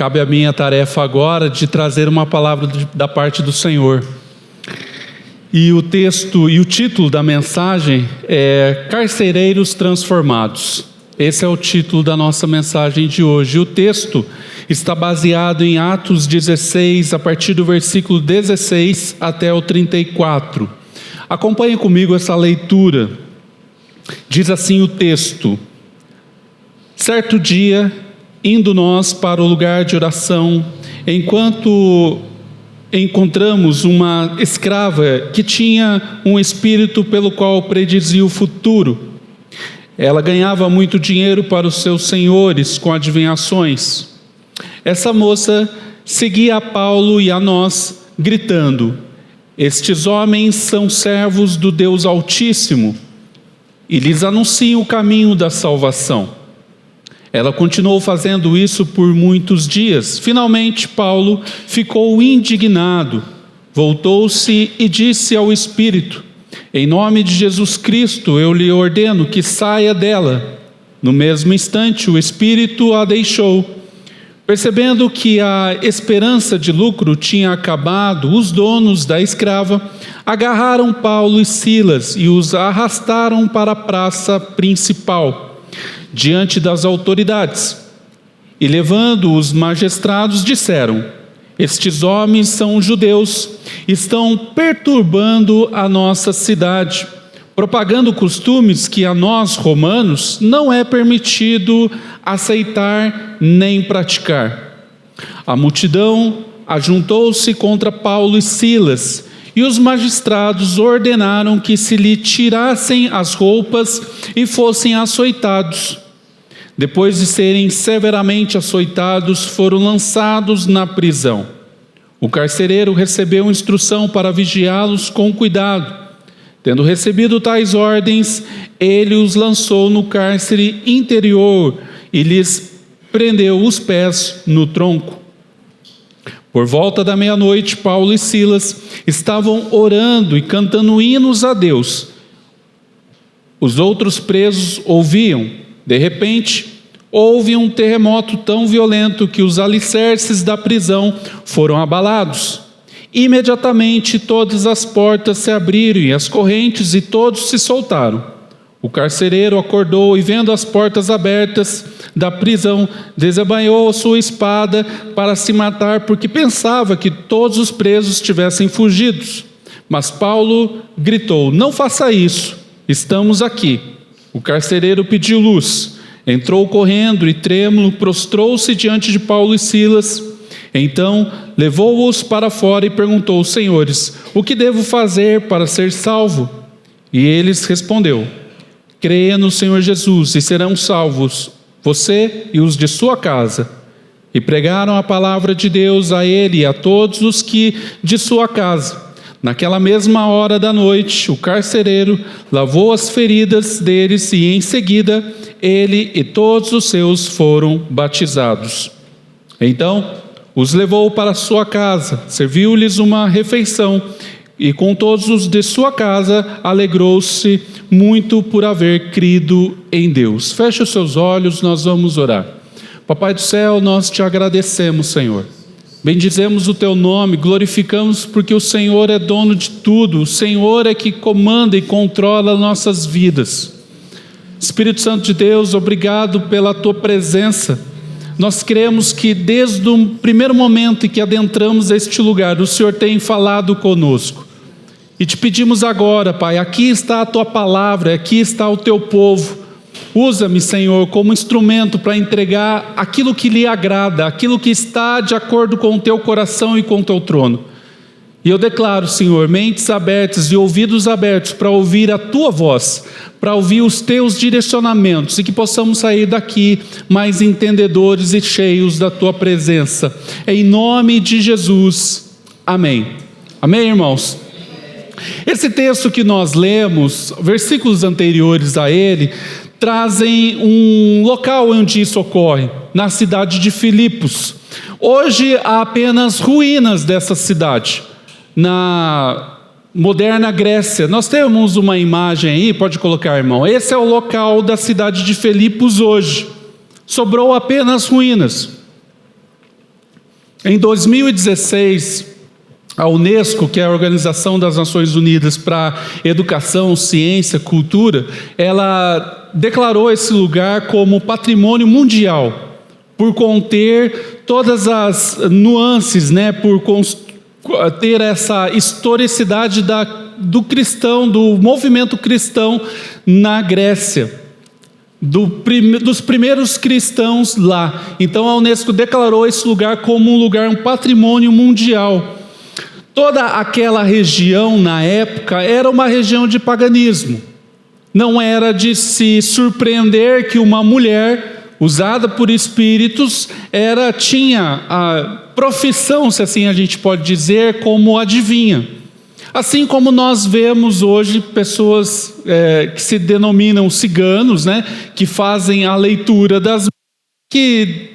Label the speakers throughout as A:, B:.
A: cabe a mim a tarefa agora de trazer uma palavra da parte do Senhor. E o texto e o título da mensagem é Carcereiros Transformados. Esse é o título da nossa mensagem de hoje. O texto está baseado em Atos 16, a partir do versículo 16 até o 34. Acompanhe comigo essa leitura. Diz assim o texto: certo dia, indo nós para o lugar de oração, enquanto encontramos uma escrava que tinha um espírito pelo qual predizia o futuro. Ela ganhava muito dinheiro para os seus senhores com adivinhações. Essa moça seguia a Paulo e a nós, gritando: estes homens são servos do Deus Altíssimo e lhes anunciam o caminho da salvação. Ela continuou fazendo isso por muitos dias. Finalmente, Paulo ficou indignado, voltou-se e disse ao Espírito: em nome de Jesus Cristo, eu lhe ordeno que saia dela. No mesmo instante, o Espírito a deixou. Percebendo que a esperança de lucro tinha acabado, os donos da escrava agarraram Paulo e Silas e os arrastaram para a praça principal, diante das autoridades, e levando os magistrados disseram: estes homens são judeus, estão perturbando a nossa cidade, propagando costumes que a nós romanos não é permitido aceitar nem praticar. A multidão ajuntou-se contra Paulo e Silas, e os magistrados ordenaram que se lhe tirassem as roupas e fossem açoitados. Depois de serem severamente açoitados, foram lançados na prisão. O carcereiro recebeu instrução para vigiá-los com cuidado. Tendo recebido tais ordens, ele os lançou no cárcere interior e lhes prendeu os pés no tronco. Por volta da meia-noite, Paulo e Silas estavam orando e cantando hinos a Deus. Os outros presos ouviam. De repente, houve um terremoto tão violento que os alicerces da prisão foram abalados. Imediatamente todas as portas se abriram e as correntes e todos se soltaram. O carcereiro acordou e, vendo as portas abertas da prisão, desembainhou sua espada para se matar, porque pensava que todos os presos tivessem fugido. Mas Paulo gritou: não faça isso, estamos aqui. O carcereiro pediu luz, entrou correndo e trêmulo, prostrou-se diante de Paulo e Silas. Então levou-os para fora e perguntou: senhores, o que devo fazer para ser salvo? E eles respondeu: creia no Senhor Jesus e serão salvos, você e os de sua casa. E pregaram a palavra de Deus a ele e a todos os que de sua casa. Naquela mesma hora da noite, o carcereiro lavou as feridas deles e em seguida ele e todos os seus foram batizados. Então os levou para sua casa, serviu-lhes uma refeição e com todos os de sua casa alegrou-se muito por haver crido em Deus. Feche os seus olhos, nós vamos orar. Papai do céu, nós te agradecemos, Senhor. Bendizemos o teu nome, glorificamos porque o Senhor é dono de tudo, o Senhor é que comanda e controla nossas vidas. Espírito Santo de Deus, obrigado pela tua presença. Nós cremos que desde o primeiro momento em que adentramos este lugar, o Senhor tem falado conosco. E te pedimos agora, Pai, aqui está a tua palavra, aqui está o teu povo. Usa-me, Senhor, como instrumento para entregar aquilo que lhe agrada, aquilo que está de acordo com o teu coração e com o teu trono. E eu declaro, Senhor, mentes abertas e ouvidos abertos para ouvir a tua voz, para ouvir os teus direcionamentos e que possamos sair daqui mais entendedores e cheios da tua presença. Em nome de Jesus. Amém. Amém, irmãos? Esse texto que nós lemos, versículos anteriores a ele, trazem um local onde isso ocorre, na cidade de Filipos. Hoje há apenas ruínas dessa cidade. Na moderna Grécia, nós temos uma imagem aí, pode colocar, irmão. Esse é o local da cidade de Filipos hoje. Sobrou apenas ruínas. Em 2016, a Unesco, que é a Organização das Nações Unidas para Educação, Ciência, Cultura, ela declarou esse lugar como patrimônio mundial, por conter todas as nuances, né, por ter essa historicidade do cristão, do movimento cristão na Grécia. Dos primeiros cristãos lá. Então a Unesco declarou esse lugar como um patrimônio mundial. Toda aquela região na época era uma região de paganismo. Não era de se surpreender que uma mulher usada por espíritos tinha a profissão, se assim a gente pode dizer, como adivinha. Assim como nós vemos hoje pessoas que se denominam ciganos, né, que fazem a leitura que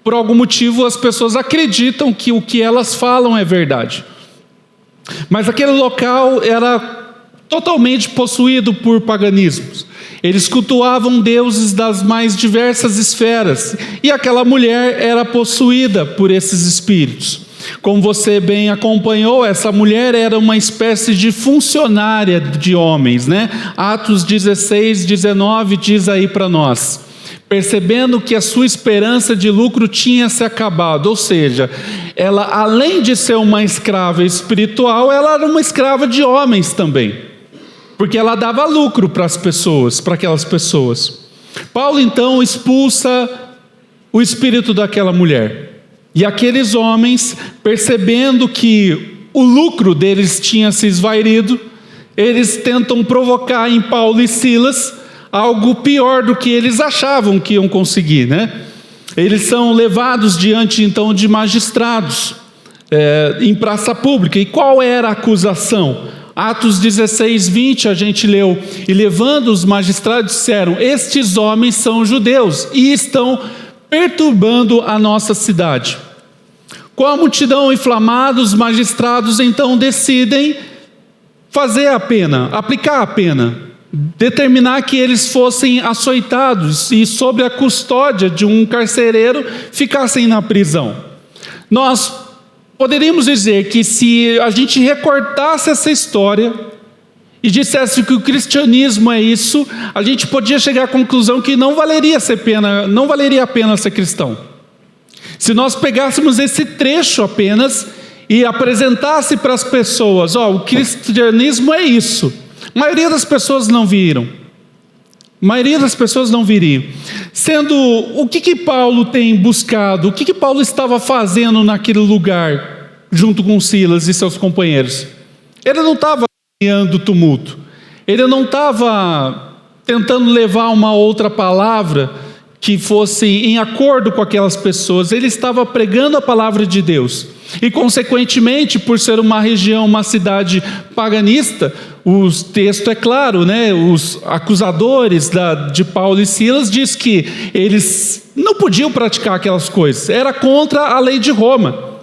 A: por algum motivo as pessoas acreditam que o que elas falam é verdade. Mas aquele local era totalmente possuído por paganismos. Eles cultuavam deuses das mais diversas esferas, e aquela mulher era possuída por esses espíritos. Como você bem acompanhou, essa mulher era uma espécie de funcionária de homens, né? Atos 16, 19 diz aí para nós: percebendo que a sua esperança de lucro tinha se acabado, ou seja, ela, além de ser uma escrava espiritual, ela era uma escrava de homens também, porque ela dava lucro para as pessoas, para aquelas pessoas. Paulo então expulsa o espírito daquela mulher. E aqueles homens, percebendo que o lucro deles tinha se esvaído, eles tentam provocar em Paulo e Silas algo pior do que eles achavam que iam conseguir, né? Eles são levados diante então de magistrados em praça pública. E qual era a acusação? Atos 16, 20 a gente leu: e levando os magistrados disseram: estes homens são judeus e estão perturbando a nossa cidade. Com a multidão inflamada, os magistrados então decidem fazer a pena, aplicar a pena, determinar que eles fossem açoitados e, sob a custódia de um carcereiro, ficassem na prisão. Nós poderíamos dizer que, se a gente recortasse essa história e dissesse que o cristianismo é isso, a gente podia chegar à conclusão que não valeria a pena ser cristão. Se nós pegássemos esse trecho apenas e apresentasse para as pessoas: o cristianismo é isso, a maioria das pessoas não viriam. Sendo, o que Paulo tem buscado, o que Paulo estava fazendo naquele lugar, junto com Silas e seus companheiros? Ele não estava criando tumulto, ele não estava tentando levar uma outra palavra que fosse em acordo com aquelas pessoas. Ele estava pregando a palavra de Deus. E, consequentemente, por ser uma região, uma cidade paganista, o texto é claro, né? Os acusadores de Paulo e Silas diz que eles não podiam praticar aquelas coisas, era contra a lei de Roma.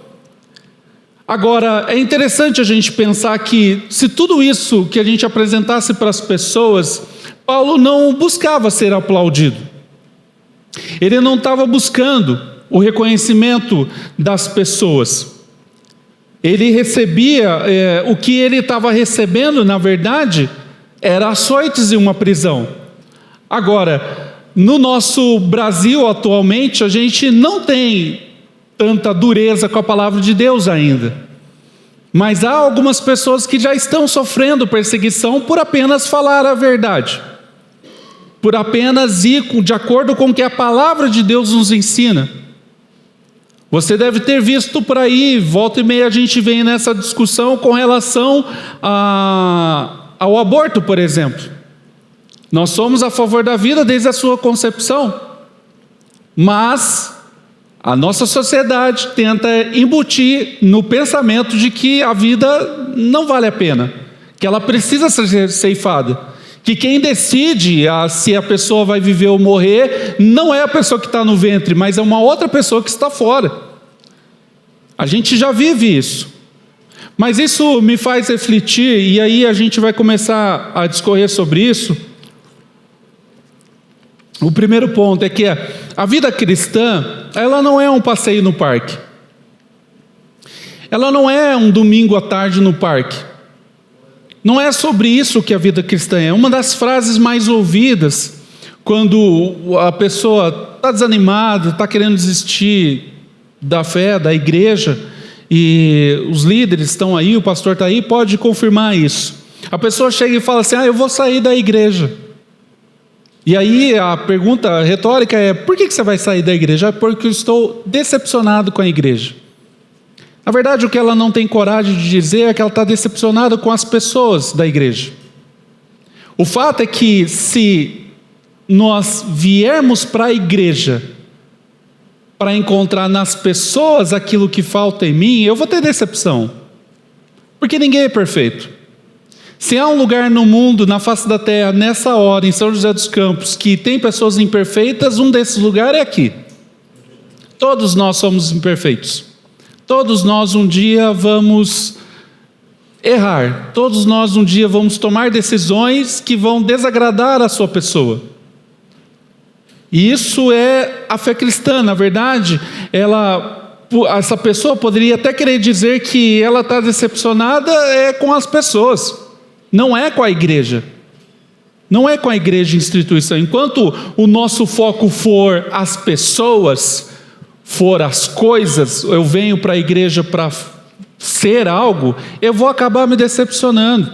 A: Agora, é interessante a gente pensar que, se tudo isso que a gente apresentasse para as pessoas, Paulo não buscava ser aplaudido. Ele não estava buscando o reconhecimento das pessoas. Ele recebia, o que ele estava recebendo, na verdade, era açoites e uma prisão. Agora, no nosso Brasil atualmente, a gente não tem tanta dureza com a palavra de Deus ainda. Mas há algumas pessoas que já estão sofrendo perseguição por apenas falar a verdade, por apenas ir de acordo com o que a palavra de Deus nos ensina. Você deve ter visto por aí, volta e meia a gente vem nessa discussão com relação ao aborto, por exemplo. Nós somos a favor da vida desde a sua concepção, mas a nossa sociedade tenta embutir no pensamento de que a vida não vale a pena, que ela precisa ser ceifada, que quem decide se a pessoa vai viver ou morrer não é a pessoa que está no ventre, mas é uma outra pessoa que está fora. A gente já vive isso. Mas isso me faz refletir, e aí a gente vai começar a discorrer sobre isso. O primeiro ponto é que a vida cristã, ela não é um passeio no parque. Ela não é um domingo à tarde no parque. Não é sobre isso que a vida cristã é. Uma das frases mais ouvidas quando a pessoa está desanimada, está querendo desistir da fé, da igreja, e os líderes estão aí, o pastor está aí, pode confirmar isso. A pessoa chega e fala assim: eu vou sair da igreja. E aí a pergunta retórica é: por que você vai sair da igreja? Porque eu estou decepcionado com a igreja. Na verdade, o que ela não tem coragem de dizer é que ela está decepcionada com as pessoas da igreja. O fato é que se nós viermos para a igreja para encontrar nas pessoas aquilo que falta em mim, eu vou ter decepção, porque ninguém é perfeito. Se há um lugar no mundo, na face da terra, nessa hora, em São José dos Campos, que tem pessoas imperfeitas, um desses lugares é aqui. Todos nós somos imperfeitos. Todos nós um dia vamos errar. Todos nós um dia vamos tomar decisões que vão desagradar a sua pessoa. E isso é a fé cristã. Na verdade, essa pessoa poderia até querer dizer que ela está decepcionada com as pessoas. Não é com a igreja. Não é com a igreja instituição. Enquanto o nosso foco for as pessoas, for as coisas, eu venho para a igreja para ser algo, eu vou acabar me decepcionando.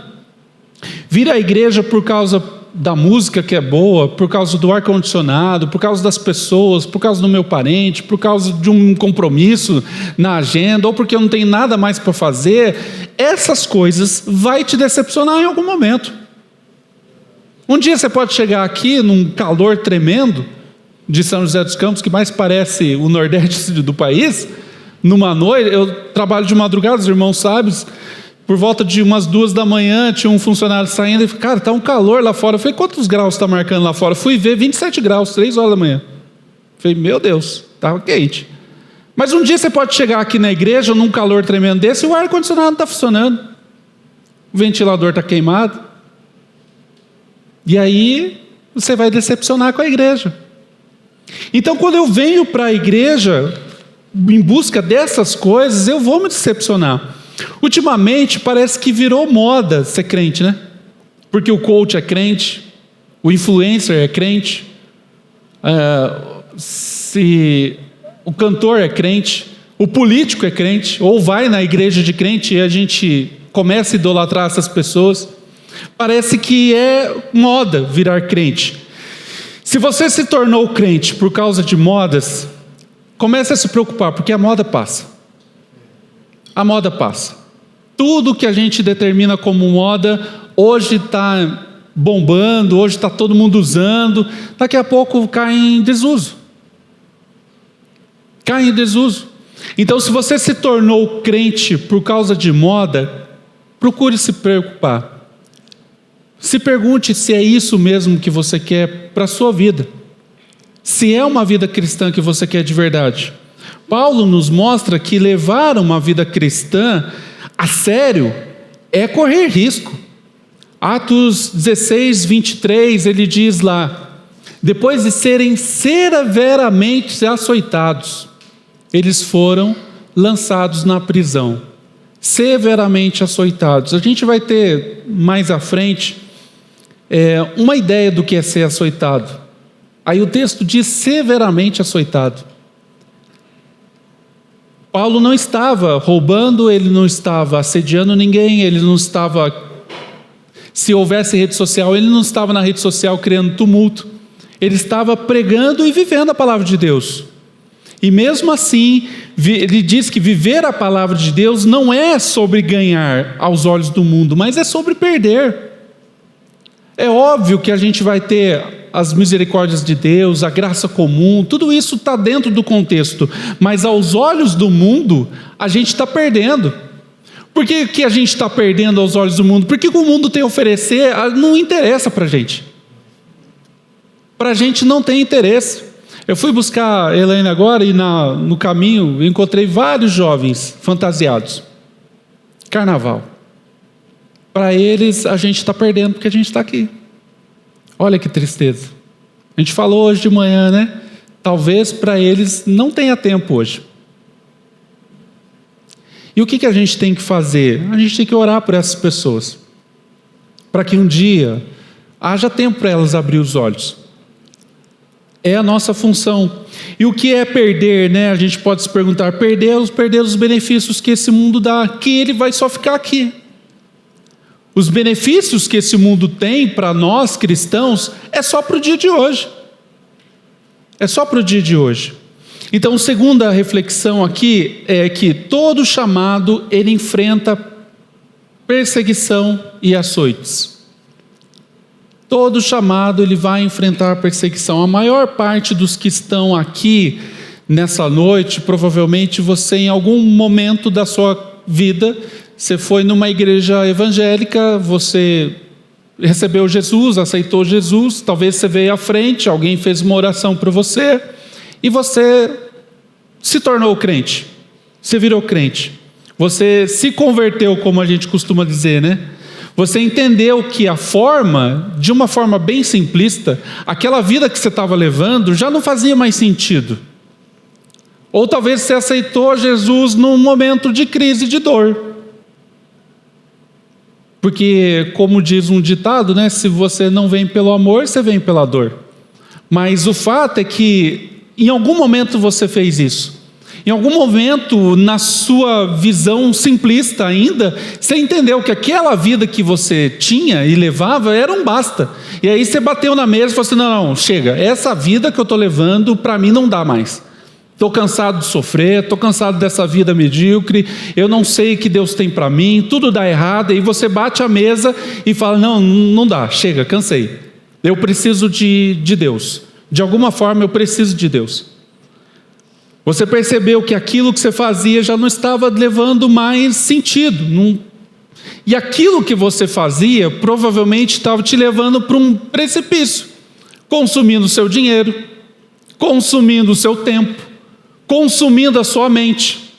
A: Vir à igreja por causa da música que é boa, por causa do ar-condicionado, por causa das pessoas, por causa do meu parente, por causa de um compromisso na agenda, ou porque eu não tenho nada mais para fazer, essas coisas vai te decepcionar em algum momento. Um dia você pode chegar aqui num calor tremendo de São José dos Campos, que mais parece o nordeste do país, numa noite, eu trabalho de madrugada, os irmãos sabem, por volta de umas 2 da manhã, tinha um funcionário saindo e falei: cara, está um calor lá fora. Eu falei: quantos graus está marcando lá fora? Fui ver, 27 graus, 3 horas da manhã. Eu falei: meu Deus, estava quente. Mas um dia você pode chegar aqui na igreja, num calor tremendo desse, e o ar-condicionado não está funcionando, o ventilador está queimado, e aí você vai decepcionar com a igreja. Então, quando eu venho para a igreja em busca dessas coisas, eu vou me decepcionar. Ultimamente parece que virou moda ser crente, né? Porque o coach é crente, o influencer é crente, se o cantor é crente, o político é crente, ou vai na igreja de crente e a gente começa a idolatrar essas pessoas. Parece que é moda virar crente. Se você se tornou crente por causa de modas, comece a se preocupar, porque a moda passa. A moda passa. Tudo que a gente determina como moda, hoje está bombando, hoje está todo mundo usando, daqui a pouco cai em desuso. Cai em desuso. Então, se você se tornou crente por causa de moda, procure se preocupar. Se pergunte se é isso mesmo que você quer para a sua vida. Se é uma vida cristã que você quer de verdade. Paulo nos mostra que levar uma vida cristã a sério é correr risco. Atos 16, 23, ele diz lá: depois de serem severamente açoitados, eles foram lançados na prisão. Severamente açoitados. A gente vai ter mais à frente uma ideia do que é ser açoitado. Aí o texto diz severamente açoitado. Paulo não estava roubando, ele não estava assediando ninguém, ele não estava, se houvesse rede social, ele não estava na rede social criando tumulto. Ele estava pregando e vivendo a palavra de Deus. E mesmo assim, ele diz que viver a palavra de Deus não é sobre ganhar aos olhos do mundo, mas é sobre perder. É óbvio que a gente vai ter as misericórdias de Deus, a graça comum, tudo isso está dentro do contexto, mas aos olhos do mundo, a gente está perdendo. Por que a gente está perdendo aos olhos do mundo? Porque o que o mundo tem a oferecer não interessa para a gente. Para a gente não tem interesse. Eu fui buscar a Elaine agora e no caminho encontrei vários jovens fantasiados. Carnaval. Para eles a gente está perdendo porque a gente está aqui. Olha que tristeza. A gente falou hoje de manhã, né? Talvez para eles não tenha tempo hoje. E o que a gente tem que fazer? A gente tem que orar por essas pessoas, para que um dia haja tempo para elas abrir os olhos. É a nossa função. E o que é perder, né? A gente pode se perguntar, perder os benefícios que esse mundo dá, que ele vai só ficar aqui. Os benefícios que esse mundo tem para nós cristãos é só para o dia de hoje. É só para o dia de hoje. Então, segunda reflexão aqui é que todo chamado ele enfrenta perseguição e açoites. Todo chamado ele vai enfrentar perseguição. A maior parte dos que estão aqui nessa noite, provavelmente você em algum momento da sua vida, você foi numa igreja evangélica, você recebeu Jesus, aceitou Jesus, talvez você veio à frente, alguém fez uma oração para você, e você se tornou crente, você virou crente, você se converteu, como a gente costuma dizer, né? Você entendeu que de uma forma bem simplista, aquela vida que você estava levando já não fazia mais sentido. Ou talvez você aceitou Jesus num momento de crise, de dor. Porque, como diz um ditado, né? Se você não vem pelo amor, você vem pela dor. Mas o fato é que, em algum momento você fez isso. Em algum momento, na sua visão simplista ainda, você entendeu que aquela vida que você tinha e levava era um basta. E aí você bateu na mesa e falou assim, não, chega, essa vida que eu estou levando, para mim não dá mais. Estou cansado de sofrer, estou cansado dessa vida medíocre, eu não sei o que Deus tem para mim, tudo dá errado, e você bate a mesa e fala, não dá, chega, cansei. Eu preciso de Deus. De alguma forma eu preciso de Deus. Você percebeu que aquilo que você fazia já não estava levando mais sentido. E aquilo que você fazia provavelmente estava te levando para um precipício, consumindo o seu dinheiro, consumindo o seu tempo, consumindo a sua mente.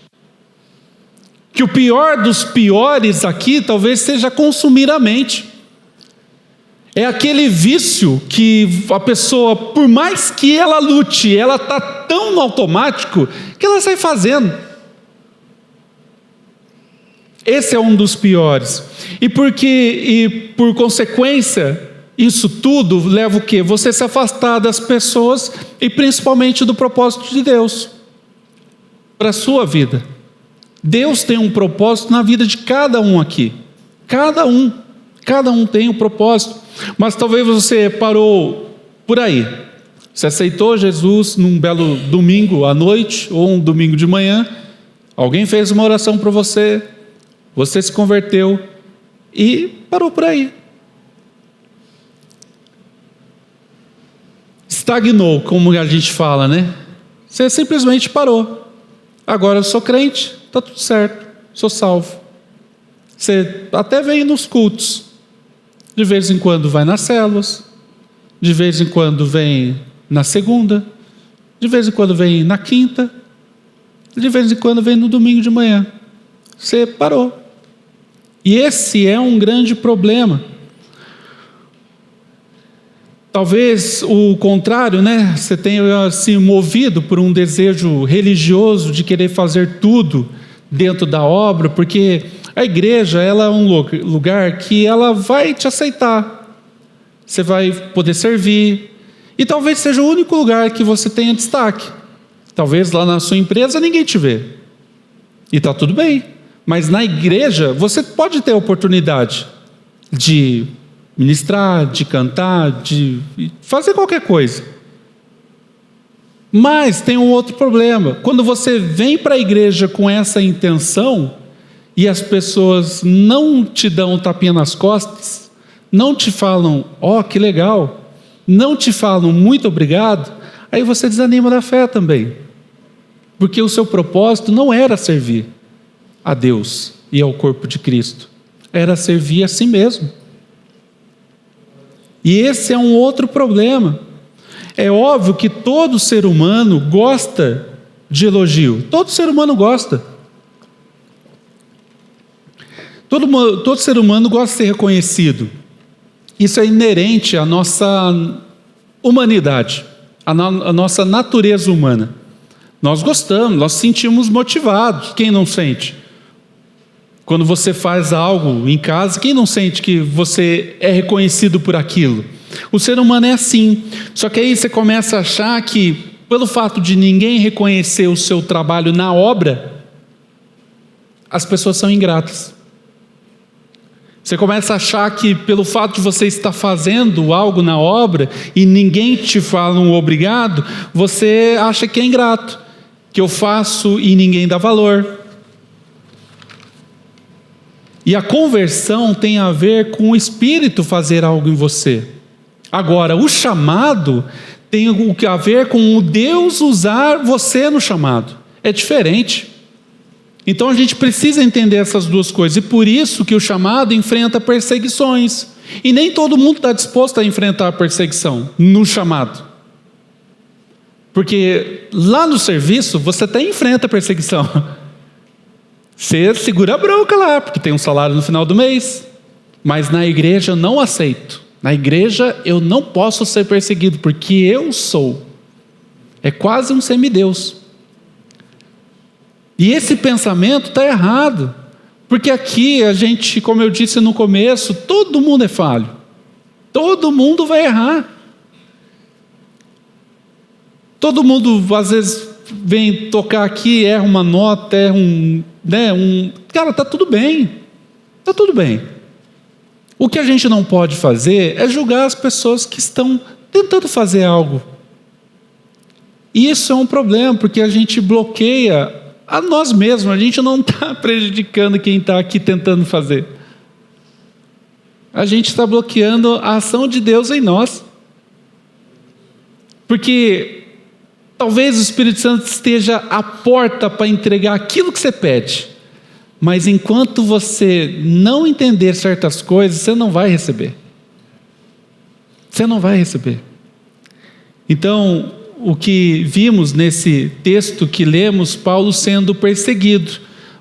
A: Que o pior dos piores aqui talvez seja consumir a mente. É aquele vício que a pessoa, por mais que ela lute, ela está tão no automático que ela sai fazendo. Esse é um dos piores. E por consequência, isso tudo leva o quê? Você se afastar das pessoas e principalmente do propósito de Deus para a sua vida. Deus tem um propósito na vida de cada um aqui. Cada um tem um propósito. Mas talvez você parou por aí. Você aceitou Jesus num belo domingo à noite ou um domingo de manhã. Alguém fez uma oração para você. Você se converteu e parou por aí. Estagnou, como a gente fala, né? Você simplesmente parou. Agora eu sou crente, está tudo certo, sou salvo. Você até vem nos cultos. De vez em quando vai nas células, de vez em quando vem na segunda, de vez em quando vem na quinta, de vez em quando vem no domingo de manhã. Você parou. E esse é um grande problema. Talvez o contrário, né? Você tenha se movido por um desejo religioso de querer fazer tudo dentro da obra, porque a igreja, ela é um lugar que ela vai te aceitar. Você vai poder servir. E talvez seja o único lugar que você tenha destaque. Talvez lá na sua empresa ninguém te vê. E está tudo bem. Mas na igreja você pode ter a oportunidade de ministrar, de cantar, de fazer qualquer coisa. Mas tem um outro problema. Quando você vem para a igreja com essa intenção e as pessoas não te dão um tapinha nas costas, não te falam, que legal, não te falam muito obrigado, aí você desanima da fé também. Porque o seu propósito não era servir a Deus e ao corpo de Cristo, era servir a si mesmo. E esse é um outro problema. É óbvio que todo ser humano gosta de elogio, todo ser humano gosta. Todo ser humano gosta de ser reconhecido. Isso é inerente à nossa humanidade, à nossa natureza humana. Nós gostamos, nós sentimos motivados. Quem não sente? Quando você faz algo em casa, quem não sente que você é reconhecido por aquilo? O ser humano é assim. Só que aí você começa a achar que, pelo fato de ninguém reconhecer o seu trabalho na obra, as pessoas são ingratas. Você começa a achar que, pelo fato de você estar fazendo algo na obra e ninguém te fala um obrigado, você acha que é ingrato, que eu faço e ninguém dá valor. E a conversão tem a ver com o Espírito fazer algo em você. Agora, o chamado tem a ver com o Deus usar você no chamado. É diferente. Então a gente precisa entender essas duas coisas. E por isso que o chamado enfrenta perseguições. E nem todo mundo está disposto a enfrentar a perseguição no chamado. Porque lá no serviço você até enfrenta a perseguição. Você segura a bronca lá, porque tem um salário no final do mês. Mas na igreja eu não aceito. Na igreja eu não posso ser perseguido, porque eu sou. É quase um semideus. E esse pensamento está errado. Porque aqui a gente, como eu disse no começo, todo mundo é falho. Todo mundo vai errar. Todo mundo às vezes vem tocar aqui, erra uma nota, erra Cara, está tudo bem. Está tudo bem. O que a gente não pode fazer é julgar as pessoas que estão tentando fazer algo. E isso é um problema, porque a gente bloqueia a nós mesmos. A gente não está prejudicando quem está aqui tentando fazer. A gente está bloqueando a ação de Deus em nós. Porque talvez o Espírito Santo esteja à porta para entregar aquilo que você pede, mas enquanto você não entender certas coisas, você não vai receber. Você não vai receber. Então, o que vimos nesse texto que lemos, Paulo sendo perseguido.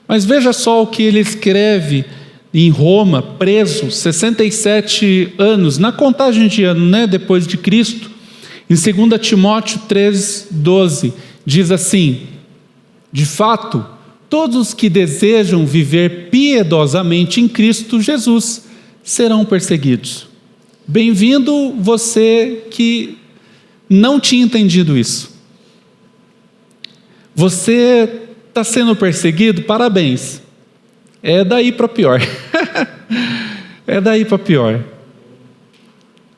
A: Mas veja só o que ele escreve em Roma, preso, 67 anos, na contagem de anos, depois de Cristo. Em 2 Timóteo 3,12, diz assim: de fato, todos os que desejam viver piedosamente em Cristo Jesus serão perseguidos. Bem-vindo você que não tinha entendido isso. Você está sendo perseguido? Parabéns. É daí para pior. É daí para pior.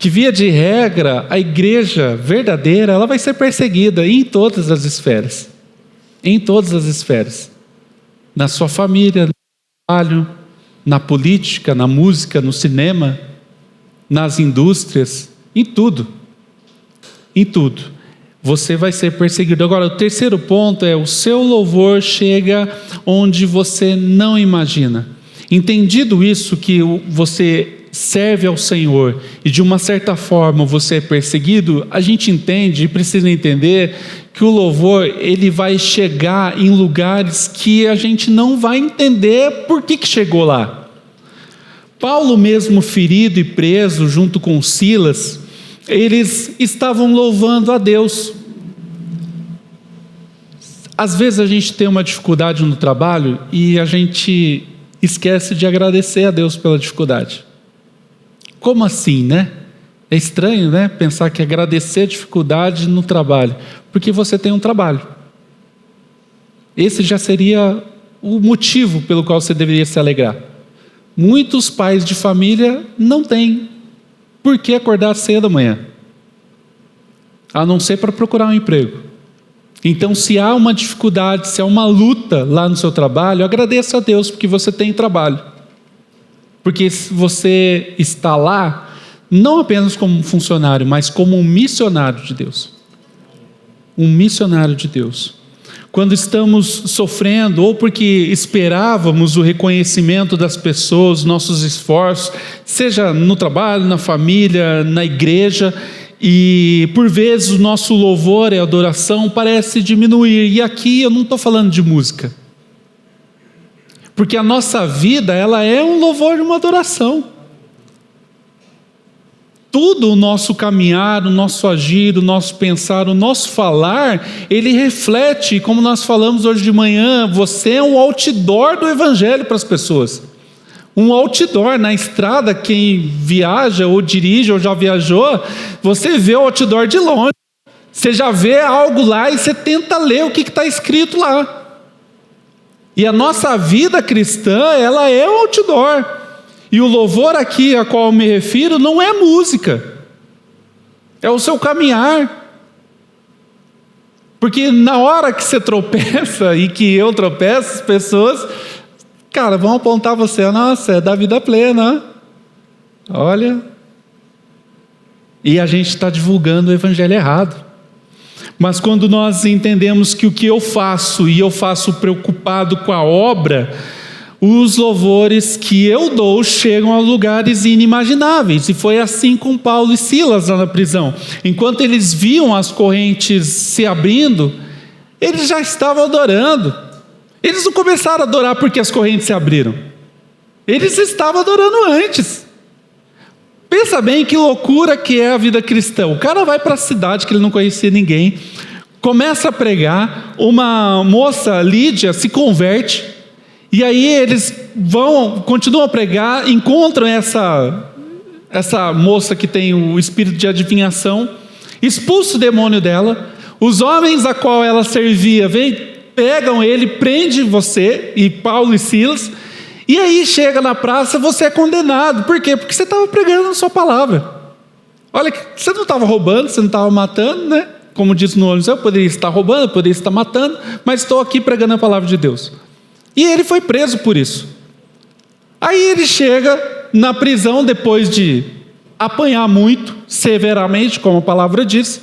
A: Que via de regra, a igreja verdadeira, ela vai ser perseguida em todas as esferas. Em todas as esferas. Na sua família, no trabalho, na política, na música, no cinema, nas indústrias, em tudo. Em tudo. Você vai ser perseguido. Agora, o terceiro ponto é: o seu louvor chega onde você não imagina. Entendido isso, que você serve ao Senhor e de uma certa forma você é perseguido, a gente entende e precisa entender que o louvor, ele vai chegar em lugares que a gente não vai entender por que chegou lá. Paulo mesmo ferido e preso junto com Silas, eles estavam louvando a Deus. Às vezes a gente tem uma dificuldade no trabalho e a gente esquece de agradecer a Deus pela dificuldade. Como assim, né? É estranho, né? Pensar que agradecer a dificuldade no trabalho, porque você tem um trabalho. Esse já seria o motivo pelo qual você deveria se alegrar. Muitos pais de família não têm por que acordar cedo amanhã, a não ser para procurar um emprego. Então, se há uma dificuldade, se há uma luta lá no seu trabalho, agradeça a Deus porque você tem trabalho. Porque você está lá, não apenas como um funcionário, mas como um missionário de Deus. Um missionário de Deus. Quando estamos sofrendo, ou porque esperávamos o reconhecimento das pessoas, nossos esforços, seja no trabalho, na família, na igreja, e por vezes o nosso louvor e adoração parece diminuir. E aqui eu não estou falando de música. Porque a nossa vida, ela é um louvor e uma adoração. tudo o nosso caminhar, o nosso agir, o nosso pensar, o nosso falar, ele reflete, como nós falamos hoje de manhã, você é um outdoor do Evangelho para as pessoas. Um outdoor na estrada, quem viaja ou dirige ou já viajou, você vê o outdoor de longe. Você já vê algo lá e você tenta ler o que está escrito lá. E a nossa vida cristã, ela é um outdoor. E o louvor aqui a qual eu me refiro não é música, é o seu caminhar. Porque na hora que você tropeça e que eu tropeço, as pessoas, cara, vão apontar você, nossa, é da vida plena, olha. E a gente está divulgando o evangelho errado. Mas quando nós entendemos que o que eu faço, e eu faço preocupado com a obra, os louvores que eu dou chegam a lugares inimagináveis. E foi assim com Paulo e Silas lá na prisão. Enquanto eles viam as correntes se abrindo, eles já estavam adorando. Eles não começaram a adorar porque as correntes se abriram. Eles estavam adorando antes. Pensa bem que loucura que é a vida cristã. O cara vai para a cidade que ele não conhecia ninguém, começa a pregar, uma moça, Lídia, se converte, e aí eles continuam a pregar, encontram essa moça que tem o espírito de adivinhação, expulsa o demônio dela, os homens a qual ela servia, pegam ele, prendem você, e Paulo e Silas, e aí chega na praça, você é condenado. Por quê? Porque você estava pregando a sua palavra. Olha, você não estava roubando, você não estava matando, né? Como diz no ônibus, eu poderia estar roubando, eu poderia estar matando, mas estou aqui pregando a palavra de Deus. E ele foi preso por isso. Aí ele chega na prisão, depois de apanhar muito, severamente, como a palavra diz.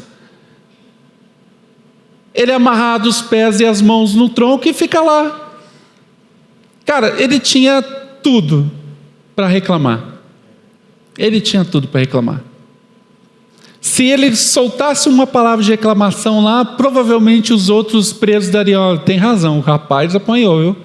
A: Ele é amarrado os pés e as mãos no tronco e fica lá. Cara, ele tinha tudo para reclamar. Ele tinha tudo para reclamar. Se ele soltasse uma palavra de reclamação lá, provavelmente os outros presos dariam, tem razão, o rapaz apanhou, viu?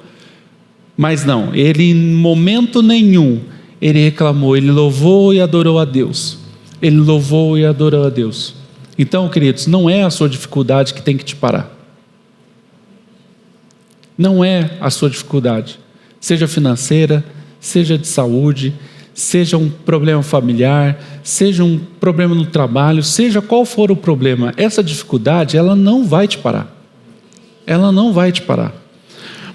A: Mas não, ele em momento nenhum, ele reclamou, ele louvou e adorou a Deus. Ele louvou e adorou a Deus. Então, queridos, não é a sua dificuldade que tem que te parar. Não é a sua dificuldade. Seja financeira, seja de saúde, seja um problema familiar, seja um problema no trabalho, seja qual for o problema, essa dificuldade, ela não vai te parar. Ela não vai te parar.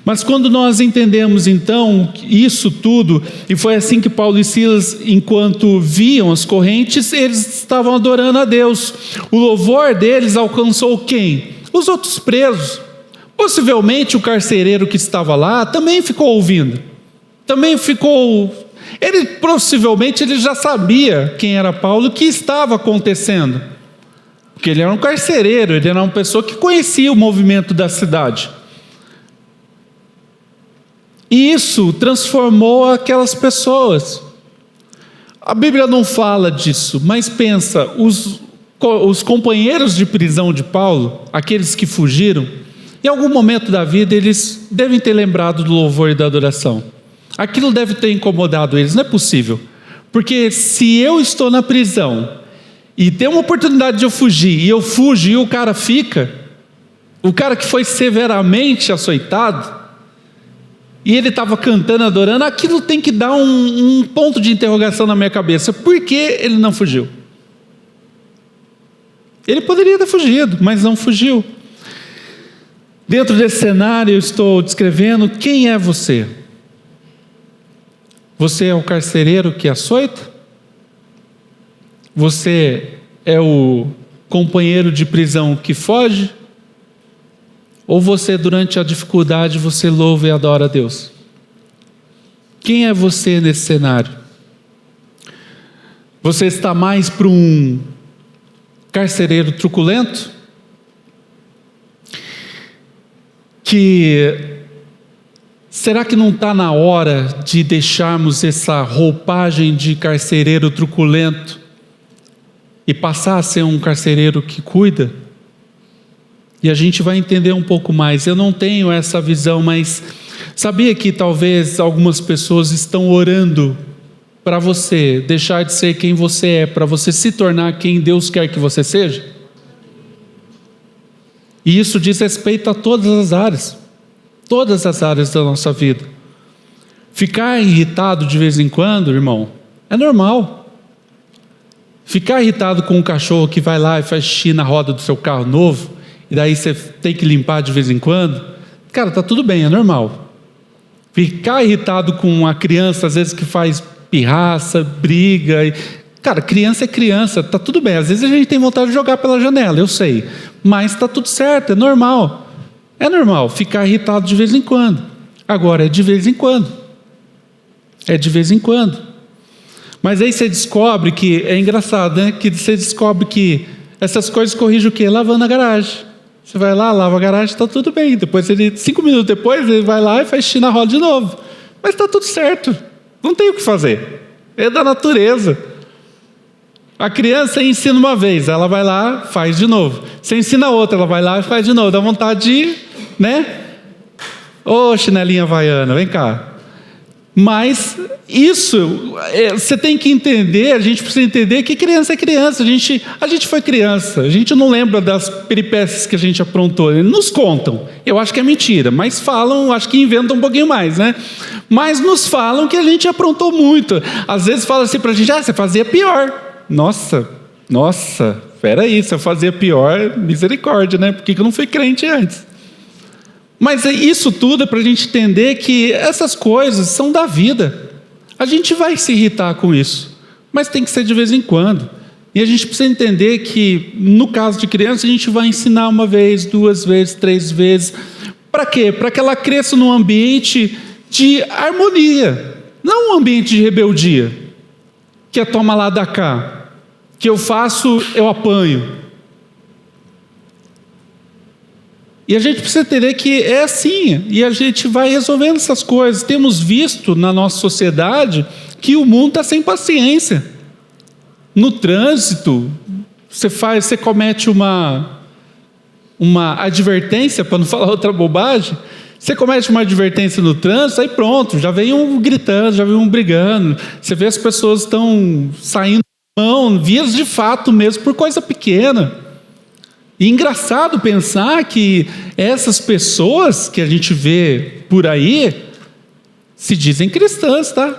A: Mas quando nós entendemos então isso tudo, e foi assim que Paulo e Silas, enquanto viam as correntes, eles estavam adorando a Deus. O louvor deles alcançou quem? Os outros presos. Possivelmente o carcereiro que estava lá também ficou ouvindo. Possivelmente ele já sabia quem era Paulo e o que estava acontecendo. Porque ele era um carcereiro, ele era uma pessoa que conhecia o movimento da cidade. E isso transformou aquelas pessoas. A Bíblia não fala disso, mas pensa, os companheiros de prisão de Paulo, aqueles que fugiram, em algum momento da vida eles devem ter lembrado do louvor e da adoração. Aquilo deve ter incomodado eles, não é possível. Porque se eu estou na prisão e tem uma oportunidade de eu fugir, e eu fujo e o cara fica, o cara que foi severamente açoitado, e ele estava cantando, adorando, aquilo tem que dar um ponto de interrogação na minha cabeça. Por que ele não fugiu? Ele poderia ter fugido, mas não fugiu. Dentro desse cenário eu estou descrevendo quem é você. Você é o carcereiro que açoita? Você é o companheiro de prisão que foge? Ou você, durante a dificuldade, você louva e adora a Deus? Quem é você nesse cenário? Você está mais para um carcereiro truculento? Será que não está na hora de deixarmos essa roupagem de carcereiro truculento e passar a ser um carcereiro que cuida? E a gente vai entender um pouco mais. Eu não tenho essa visão, mas sabia que talvez algumas pessoas estão orando para você deixar de ser quem você é, para você se tornar quem Deus quer que você seja? E isso diz respeito a todas as áreas da nossa vida. Ficar irritado de vez em quando, irmão, é normal. Ficar irritado com um cachorro que vai lá e faz xixi na roda do seu carro novo, e daí você tem que limpar de vez em quando, cara, tá tudo bem, é normal. Ficar irritado com uma criança, às vezes que faz pirraça, briga, cara, criança é criança, tá tudo bem. Às vezes a gente tem vontade de jogar pela janela, eu sei, mas tá tudo certo, é normal. É normal ficar irritado de vez em quando. Agora, é de vez em quando. É de vez em quando. Mas aí você descobre que, é engraçado, né? Que você descobre que essas coisas corrigem o quê? Lavando a garagem. Você vai lá, lava a garagem, está tudo bem. Depois 5 minutos depois, ele vai lá e faz xixi na roda de novo. Mas está tudo certo. Não tem o que fazer. É da natureza. A criança ensina uma vez, ela vai lá, faz de novo. Você ensina outra, ela vai lá e faz de novo. Dá vontade de, né? Ô, chinelinha havaiana, vem cá. Mas isso, você tem que entender, a gente precisa entender que criança é criança. A gente foi criança, a gente não lembra das peripécias que a gente aprontou. Eles nos contam, eu acho que é mentira, mas falam, acho que inventam um pouquinho mais, né? Mas nos falam que a gente aprontou muito. Às vezes falam assim pra gente, você fazia pior. Nossa, peraí, se eu fazia pior, misericórdia, né? Por que eu não fui crente antes? Mas isso tudo é para a gente entender que essas coisas são da vida. A gente vai se irritar com isso, mas tem que ser de vez em quando. E a gente precisa entender que, no caso de criança, a gente vai ensinar 1 vez, 2 vezes, 3 vezes. Para quê? Para que ela cresça num ambiente de harmonia, não um ambiente de rebeldia, que é toma lá da cá. Que eu faço, eu apanho. E a gente precisa entender que é assim, e a gente vai resolvendo essas coisas. Temos visto na nossa sociedade que o mundo está sem paciência. No trânsito, você comete uma advertência, para não falar outra bobagem, você comete uma advertência no trânsito, aí pronto, já vem um gritando, já vem um brigando. Você vê as pessoas estão saindo vias de fato mesmo por coisa pequena. E engraçado pensar que essas pessoas que a gente vê por aí se dizem cristãs, tá?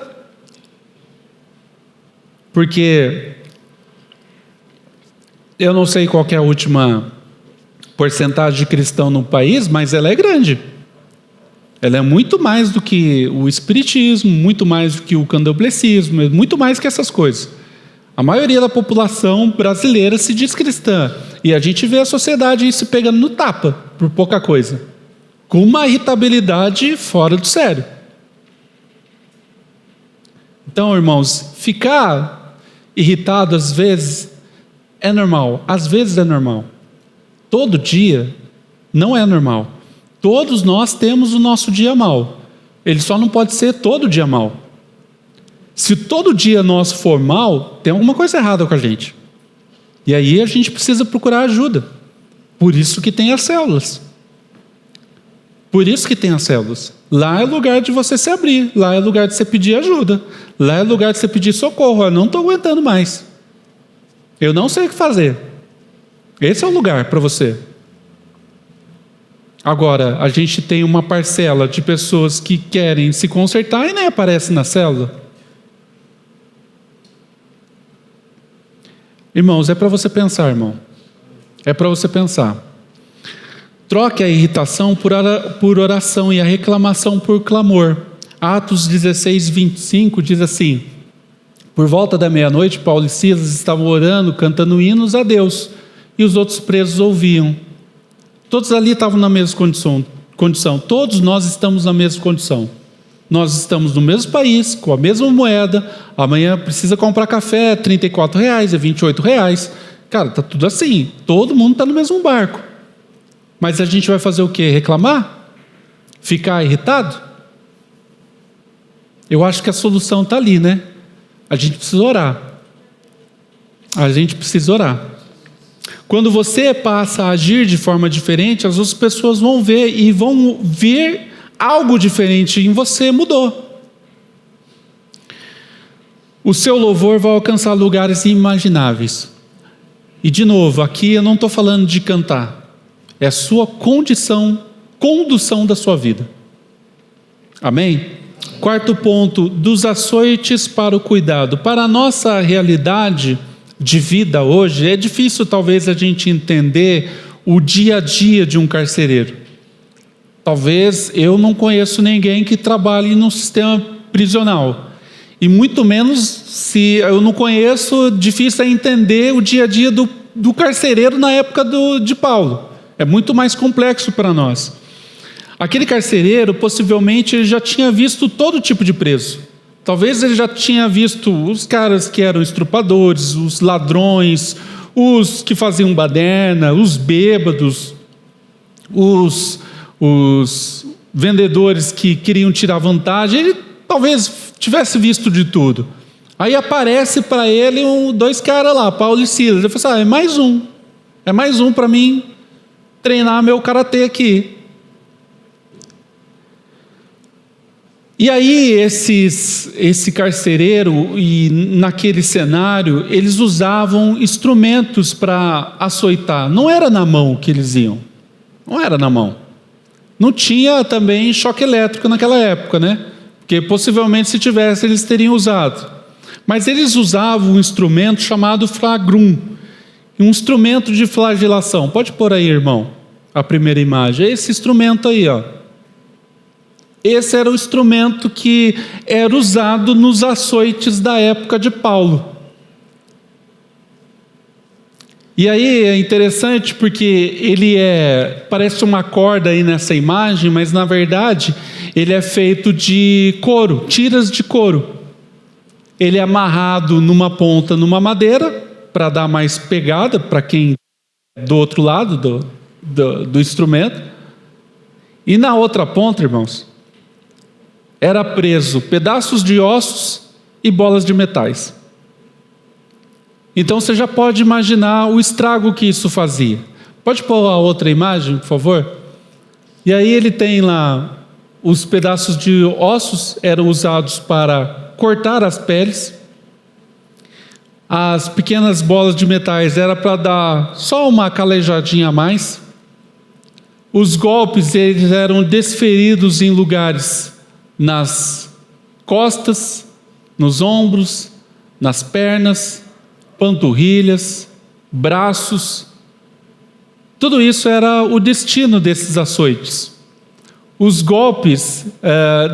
A: Porque eu não sei qual que é a última porcentagem de cristão no país, mas ela é grande. Ela é muito mais do que o espiritismo, muito mais do que o candomblecismo, muito mais que essas coisas. A maioria da população brasileira se diz cristã. E a gente vê a sociedade se pegando no tapa, por pouca coisa. Com uma irritabilidade fora do sério. Então, irmãos, ficar irritado às vezes é normal. Às vezes é normal. Todo dia não é normal. Todos nós temos o nosso dia mal. Ele só não pode ser todo dia mal. Se todo dia nosso for mal, tem alguma coisa errada com a gente. E aí a gente precisa procurar ajuda. Por isso que tem as células. Por isso que tem as células. Lá é lugar de você se abrir. Lá é lugar de você pedir ajuda. Lá é lugar de você pedir socorro. Eu não estou aguentando mais. Eu não sei o que fazer. Esse é o lugar para você. Agora, a gente tem uma parcela de pessoas que querem se consertar e nem aparece na célula. Irmãos, é para você pensar, irmão. É para você pensar. Troque a irritação por oração e a reclamação por clamor. Atos 16, 25 diz assim: por volta da meia-noite, Paulo e Silas estavam orando, cantando hinos a Deus, e os outros presos ouviam. Todos ali estavam na mesma condição. Todos nós estamos na mesma condição. Nós estamos no mesmo país, com a mesma moeda. Amanhã precisa comprar café, R$ 34, é R$ 28. Cara, está tudo assim. Todo mundo está no mesmo barco. Mas a gente vai fazer o quê? Reclamar? Ficar irritado? Eu acho que a solução está ali, né? A gente precisa orar. A gente precisa orar. Quando você passa a agir de forma diferente, as outras pessoas vão ver e vão ver algo diferente em você mudou. o seu louvor vai alcançar lugares inimagináveis. E de novo, aqui eu não estou falando de cantar, é a sua condução da sua vida. Amém? Quarto ponto, dos açoites para o cuidado. Para a nossa realidade de vida hoje, é difícil talvez a gente entender o dia a dia de um carcereiro. Talvez eu não conheço ninguém que trabalhe no sistema prisional. E muito menos, se eu não conheço, difícil é entender o dia a dia do carcereiro na época de Paulo. É muito mais complexo para nós. Aquele carcereiro, possivelmente, ele já tinha visto todo tipo de preso. Talvez ele já tinha visto os caras que eram estrupadores, os ladrões, os que faziam baderna, os bêbados, os vendedores que queriam tirar vantagem. Ele talvez tivesse visto de tudo. Aí aparece para ele dois caras lá, Paulo e Silas. Ele fala assim, é mais um para mim treinar meu karatê aqui. E aí esse carcereiro, e naquele cenário, eles usavam instrumentos para açoitar. Não era na mão que eles iam. Não era na mão. Não tinha também choque elétrico naquela época, né? Porque possivelmente se tivesse eles teriam usado. Mas eles usavam um instrumento chamado flagrum. Um instrumento de flagelação. Pode pôr aí, irmão, a primeira imagem. Esse instrumento aí, ó. Esse era o instrumento que era usado nos açoites da época de Paulo. E aí é interessante porque ele parece uma corda aí nessa imagem, mas na verdade ele é feito de couro, tiras de couro. Ele é amarrado numa ponta numa madeira para dar mais pegada para quem do outro lado do instrumento. E na outra ponta, irmãos, era preso pedaços de ossos e bolas de metais. Então você já pode imaginar o estrago que isso fazia. Pode pôr a outra imagem, por favor? E aí ele tem lá, os pedaços de ossos eram usados para cortar as peles. As pequenas bolas de metais era para dar só uma calejadinha a mais. Os golpes eles eram desferidos em lugares nas costas, nos ombros, nas pernas, panturrilhas, braços. Tudo isso era o destino desses açoites. Os golpes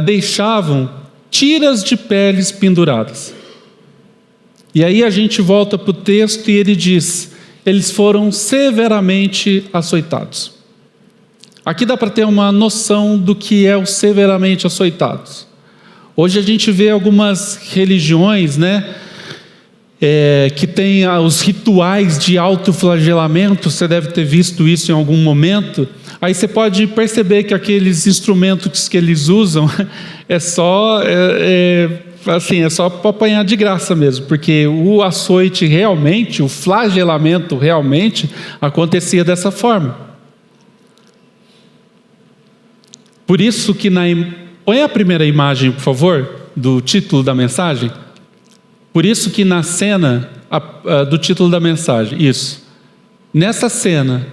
A: deixavam tiras de peles penduradas. E aí a gente volta para o texto e ele diz: eles foram severamente açoitados. Aqui dá para ter uma noção do que é o severamente açoitados. Hoje a gente vê algumas religiões, né, que tem os rituais de autoflagelamento. Você deve ter visto isso em algum momento. Aí você pode perceber que aqueles instrumentos que eles usam é só para apanhar de graça mesmo, porque o açoite realmente, o flagelamento realmente acontecia dessa forma. Por isso que põe a primeira imagem, por favor, do título da mensagem. Por isso que na cena do título da mensagem, isso. Nessa cena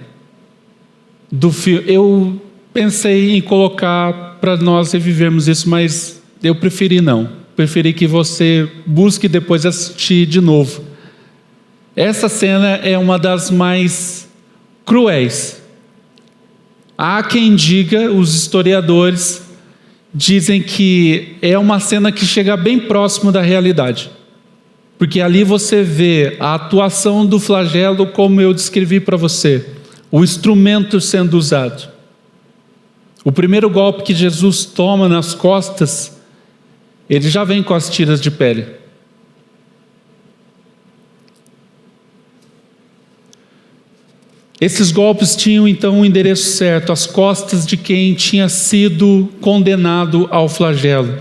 A: do filme, eu pensei em colocar para nós revivermos isso, mas eu preferi não. Preferi que você busque depois assistir de novo. Essa cena é uma das mais cruéis. Há quem diga, os historiadores dizem que é uma cena que chega bem próximo da realidade. Porque ali você vê a atuação do flagelo como eu descrevi para você. O instrumento sendo usado. O primeiro golpe que Jesus toma nas costas, ele já vem com as tiras de pele. Esses golpes tinham então um endereço certo, as costas de quem tinha sido condenado ao flagelo.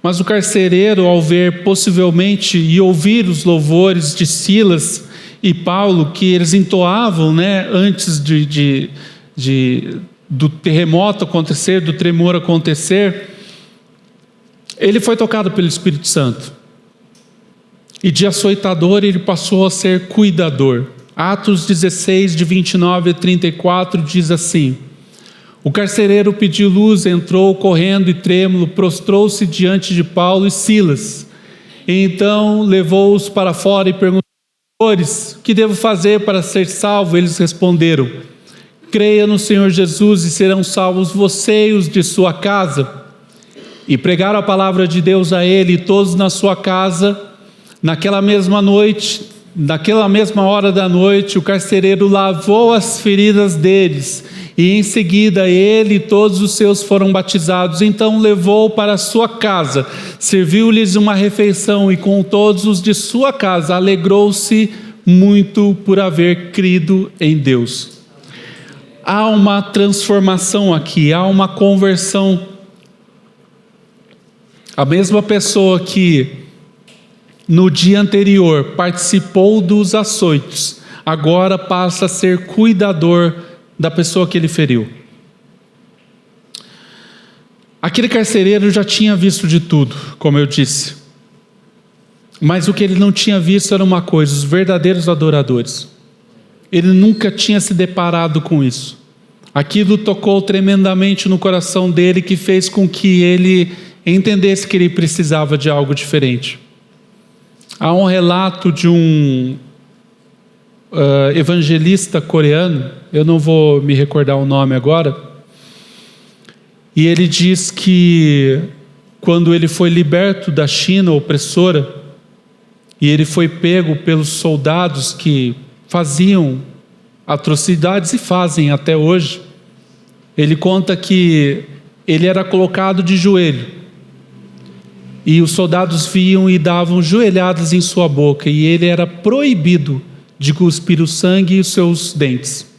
A: Mas o carcereiro, ao ver possivelmente e ouvir os louvores de Silas e Paulo, que eles entoavam, né, antes do terremoto acontecer, do tremor acontecer, ele foi tocado pelo Espírito Santo. E de açoitador ele passou a ser cuidador. Atos 16, de 29 a 34 diz assim: o carcereiro pediu luz, entrou correndo e trêmulo, prostrou-se diante de Paulo e Silas. E então levou-os para fora e perguntou: senhores, o que devo fazer para ser salvo? Eles responderam: creia no Senhor Jesus e serão salvos você e os de sua casa. E pregaram a palavra de Deus a ele e todos na sua casa. Naquela mesma noite, naquela mesma hora da noite, o carcereiro lavou as feridas deles, e em seguida ele e todos os seus foram batizados. Então levou para sua casa, serviu-lhes uma refeição, e com todos os de sua casa alegrou-se muito por haver crido em Deus. Há uma transformação aqui, há uma conversão. A mesma pessoa que no dia anterior participou dos açoites, agora passa a ser cuidador da pessoa que ele feriu. Aquele carcereiro já tinha visto de tudo, como eu disse, mas o que ele não tinha visto era uma coisa: os verdadeiros adoradores. Ele nunca tinha se deparado com isso. Aquilo tocou tremendamente no coração dele, que fez com que ele entendesse que ele precisava de algo diferente. Há um relato de um evangelista coreano, eu não vou me recordar o nome agora, e ele diz que quando ele foi liberto da China opressora, e ele foi pego pelos soldados que faziam atrocidades e fazem até hoje, ele conta que ele era colocado de joelho, e os soldados vinham e davam joelhadas em sua boca, e ele era proibido de cuspir o sangue e os seus dentes.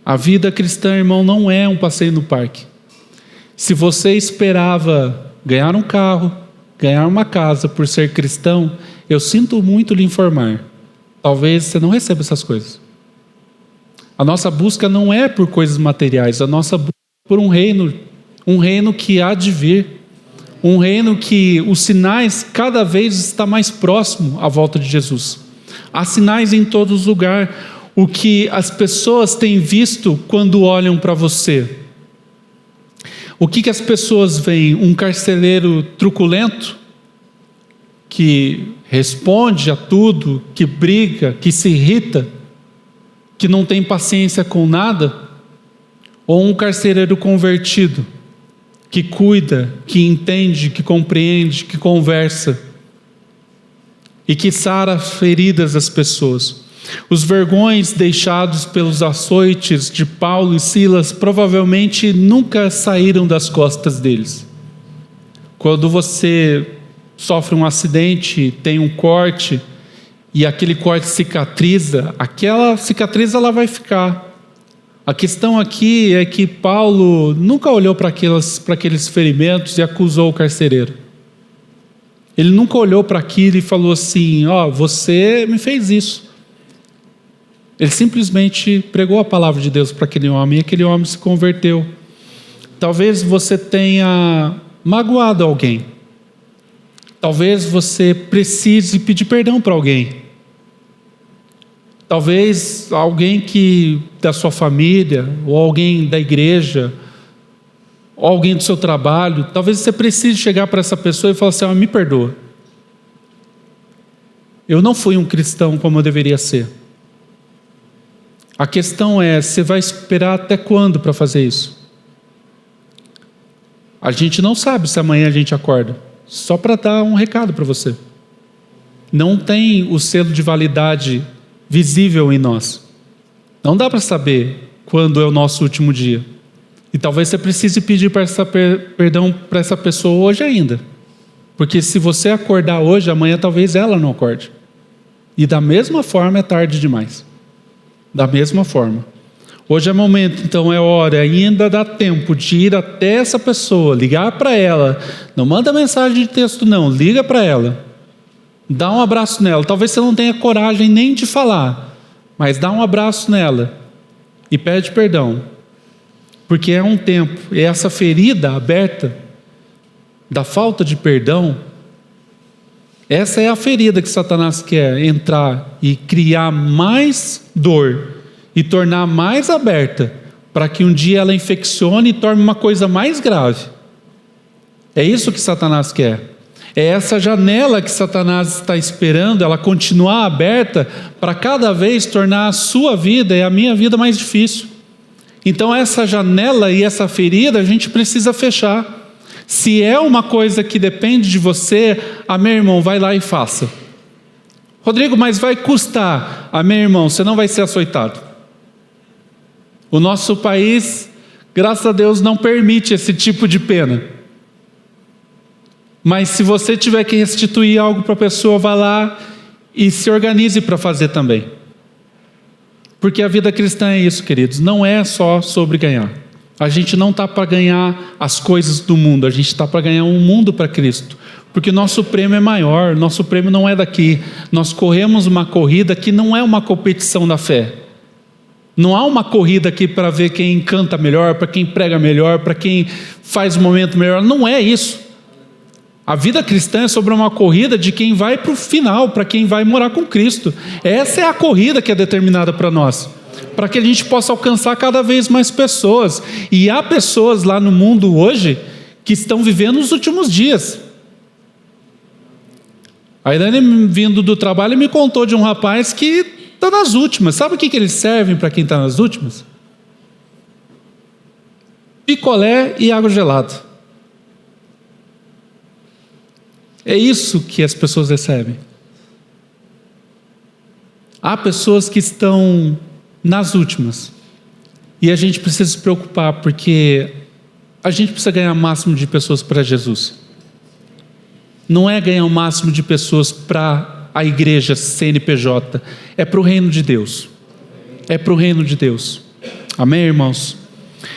A: A vida cristã, irmão, não é um passeio no parque. Se você esperava ganhar um carro, ganhar uma casa por ser cristão, eu sinto muito lhe informar, talvez você não receba essas coisas. A nossa busca não é por coisas materiais, a nossa busca é por um reino que há de vir, um reino que os sinais cada vez está mais próximo à volta de Jesus. Há sinais em todos os lugares. O que as pessoas têm visto quando olham para você? O que as pessoas veem? Um carcereiro truculento, que responde a tudo, que briga, que se irrita, que não tem paciência com nada? Ou um carcereiro convertido, que cuida, que entende, que compreende, que conversa e que sara as feridas das pessoas? Os vergões deixados pelos açoites de Paulo e Silas provavelmente nunca saíram das costas deles. Quando você sofre um acidente, tem um corte, e aquele corte cicatriza, aquela cicatriz ela vai ficar. A questão aqui é que Paulo nunca olhou para aqueles ferimentos e acusou o carcereiro. Ele nunca olhou para aquilo e falou assim: você me fez isso. Ele simplesmente pregou a palavra de Deus para aquele homem, e aquele homem se converteu. Talvez você tenha magoado alguém. Talvez você precise pedir perdão para alguém. Talvez alguém da sua família, ou alguém da igreja, ou alguém do seu trabalho, talvez você precise chegar para essa pessoa e falar assim: me perdoa. Eu não fui um cristão como eu deveria ser. A questão é, você vai esperar até quando para fazer isso? A gente não sabe se amanhã a gente acorda. Só para dar um recado para você. Não tem o selo de validade visível em nós. Não dá para saber quando é o nosso último dia. E talvez você precise pedir perdão para essa pessoa hoje ainda. Porque se você acordar hoje, amanhã talvez ela não acorde. E da mesma forma é tarde demais. Da mesma forma. Hoje é momento, então é hora, ainda dá tempo de ir até essa pessoa, ligar para ela. Não manda mensagem de texto não, liga para ela. Dá um abraço nela. Talvez você não tenha coragem nem de falar, mas dá um abraço nela e pede perdão. Porque é um tempo, e essa ferida aberta da falta de perdão Essa é a ferida que Satanás quer entrar e criar mais dor e tornar mais aberta, para que um dia ela infeccione e torne uma coisa mais grave. É isso que Satanás quer. É essa janela que Satanás está esperando, ela continuar aberta, para cada vez tornar a sua vida e a minha vida mais difícil. Então essa janela e essa ferida a gente precisa fechar. Se é uma coisa que depende de você, meu irmão, vai lá e faça. Rodrigo, mas vai custar. Meu irmão, você não vai ser açoitado. O nosso país, graças a Deus, não permite esse tipo de pena. Mas se você tiver que restituir algo para a pessoa, vá lá e se organize para fazer também. Porque a vida cristã é isso, queridos, não é só sobre ganhar. A gente não está para ganhar as coisas do mundo, a gente está para ganhar um mundo para Cristo. Porque nosso prêmio é maior, nosso prêmio não é daqui. Nós corremos uma corrida que não é uma competição da fé. Não há uma corrida aqui para ver quem canta melhor, para quem prega melhor, para quem faz o momento melhor. Não é isso. A vida cristã é sobre uma corrida de quem vai para o final, para quem vai morar com Cristo. Essa é a corrida que é determinada para nós, para que a gente possa alcançar cada vez mais pessoas. E há pessoas lá no mundo hoje que estão vivendo os últimos dias. A Irene, vindo do trabalho, me contou de um rapaz que está nas últimas. Sabe o que eles servem para quem está nas últimas? Picolé e água gelada. É isso que as pessoas recebem. Há pessoas que estão nas últimas. E a gente precisa se preocupar, porque a gente precisa ganhar o máximo de pessoas para Jesus. Não é ganhar o máximo de pessoas para a igreja CNPJ. É para o reino de Deus. É para o reino de Deus. Amém, irmãos?